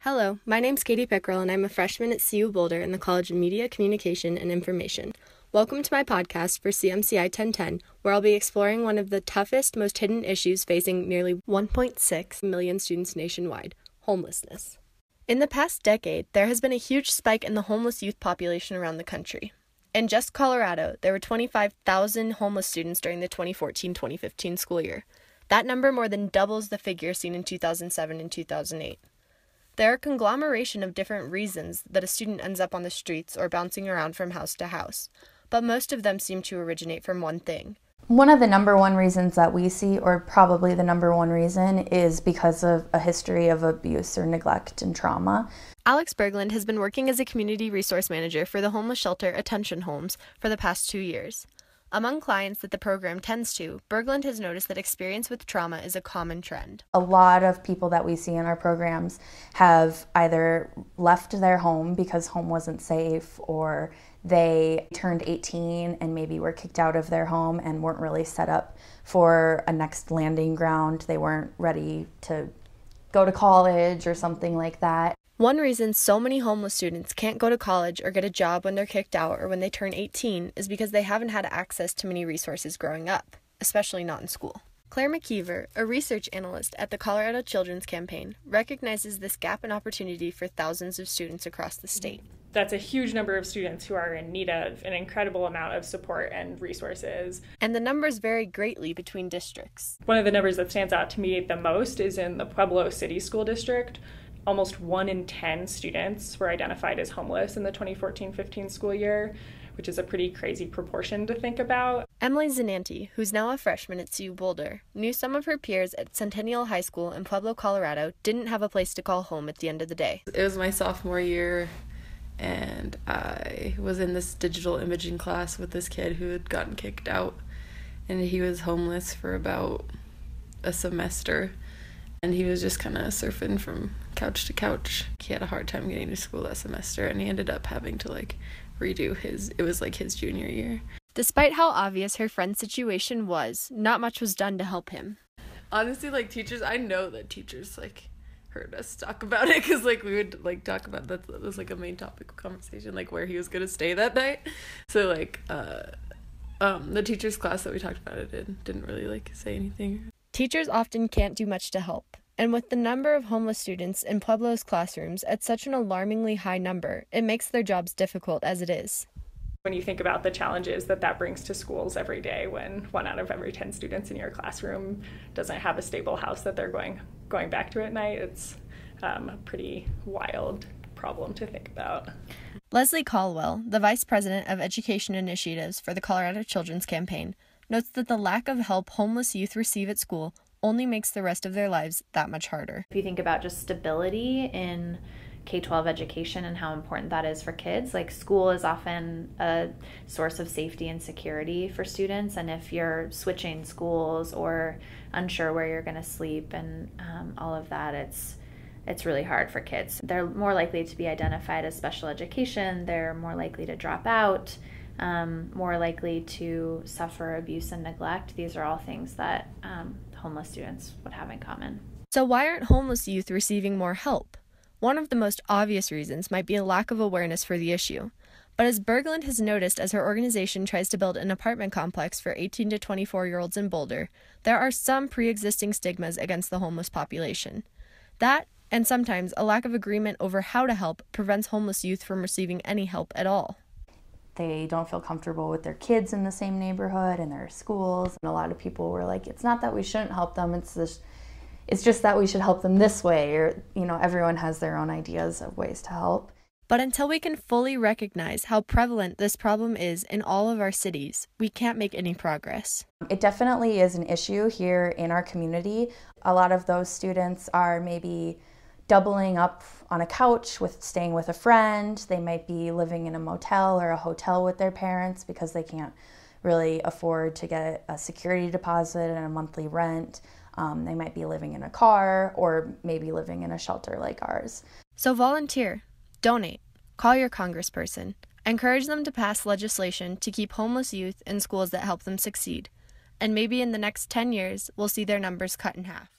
Hello, my name's Kaitlin Pickrell, and I'm a freshman at CU Boulder in the College of Media, Communication, and Information. Welcome to my podcast for CMCI 1010, where I'll be exploring one of the toughest, most hidden issues facing nearly 1.6 million students nationwide, homelessness. In the past decade, there has been a huge spike in the homeless youth population around the country. In just Colorado, there were 25,000 homeless students during the 2014-2015 school year. That number more than doubles the figure seen in 2007 and 2008. There are a conglomeration of different reasons that a student ends up on the streets or bouncing around from house to house, but most of them seem to originate from one thing. One of the number one reasons that we see, or probably the number one reason, is because of a history of abuse or neglect and trauma. Alex Berglund has been working as a community resource manager for the homeless shelter Attention Homes for the past 2 years. Among clients that the program tends to, Berglund has noticed that experience with trauma is a common trend. A lot of people that we see in our programs have either left their home because home wasn't safe, or they turned 18 and maybe were kicked out of their home and weren't really set up for a next landing ground. They weren't ready to go to college or something like that. One reason so many homeless students can't go to college or get a job when they're kicked out or when they turn 18 is because they haven't had access to many resources growing up, especially not in school. Claire McKeever, a research analyst at the Colorado Children's Campaign, recognizes this gap in opportunity for thousands of students across the state. That's a huge number of students who are in need of an incredible amount of support and resources. And the numbers vary greatly between districts. One of the numbers that stands out to me the most is in the Pueblo City School District. Almost 1 in 10 students were identified as homeless in the 2014-15 school year, which is a pretty crazy proportion to think about. Emily Zananti, who's now a freshman at CU Boulder, knew some of her peers at Centennial High School in Pueblo, Colorado, didn't have a place to call home at the end of the day. It was my sophomore year, and I was in this digital imaging class with this kid who had gotten kicked out, and he was homeless for about a semester. And he was just kind of surfing from couch to couch. He had a hard time getting to school that semester, and he ended up having to redo his junior year. Despite how obvious her friend's situation was, not much was done to help him. Honestly, teachers, I know that teachers heard us talk about it, because we would talk about that. That was a main topic of conversation, where he was gonna stay that night. So the teachers class that we talked about it in didn't really say anything. Teachers often can't do much to help, and with the number of homeless students in Pueblo's classrooms at such an alarmingly high number, it makes their jobs difficult as it is. When you think about the challenges that brings to schools every day, when 1 out of every 10 students in your classroom doesn't have a stable house that they're going back to at night, it's a pretty wild problem to think about. Leslie Caldwell, the Vice President of Education Initiatives for the Colorado Children's Campaign, notes that the lack of help homeless youth receive at school only makes the rest of their lives that much harder. If you think about just stability in K-12 education and how important that is for kids, school is often a source of safety and security for students, and if you're switching schools or unsure where you're going to sleep and all of that, it's really hard for kids. They're more likely to be identified as special education, they're more likely to drop out, more likely to suffer abuse and neglect. These are all things that homeless students would have in common. So why aren't homeless youth receiving more help? One of the most obvious reasons might be a lack of awareness for the issue. But as Berglund has noticed as her organization tries to build an apartment complex for 18 to 24-year-olds in Boulder, there are some pre-existing stigmas against the homeless population. That, and sometimes a lack of agreement over how to help, prevents homeless youth from receiving any help at all. They don't feel comfortable with their kids in the same neighborhood and their schools. And a lot of people were like, it's not that we shouldn't help them, it's just that we should help them this way, or everyone has their own ideas of ways to help. But until we can fully recognize how prevalent this problem is in all of our cities, we can't make any progress. It definitely is an issue here in our community. A lot of those students are maybe doubling up on a couch staying with a friend. They might be living in a motel or a hotel with their parents because they can't really afford to get a security deposit and a monthly rent. They might be living in a car or maybe living in a shelter like ours. So volunteer, donate, call your congressperson, encourage them to pass legislation to keep homeless youth in schools that help them succeed. And maybe in the next 10 years, we'll see their numbers cut in half.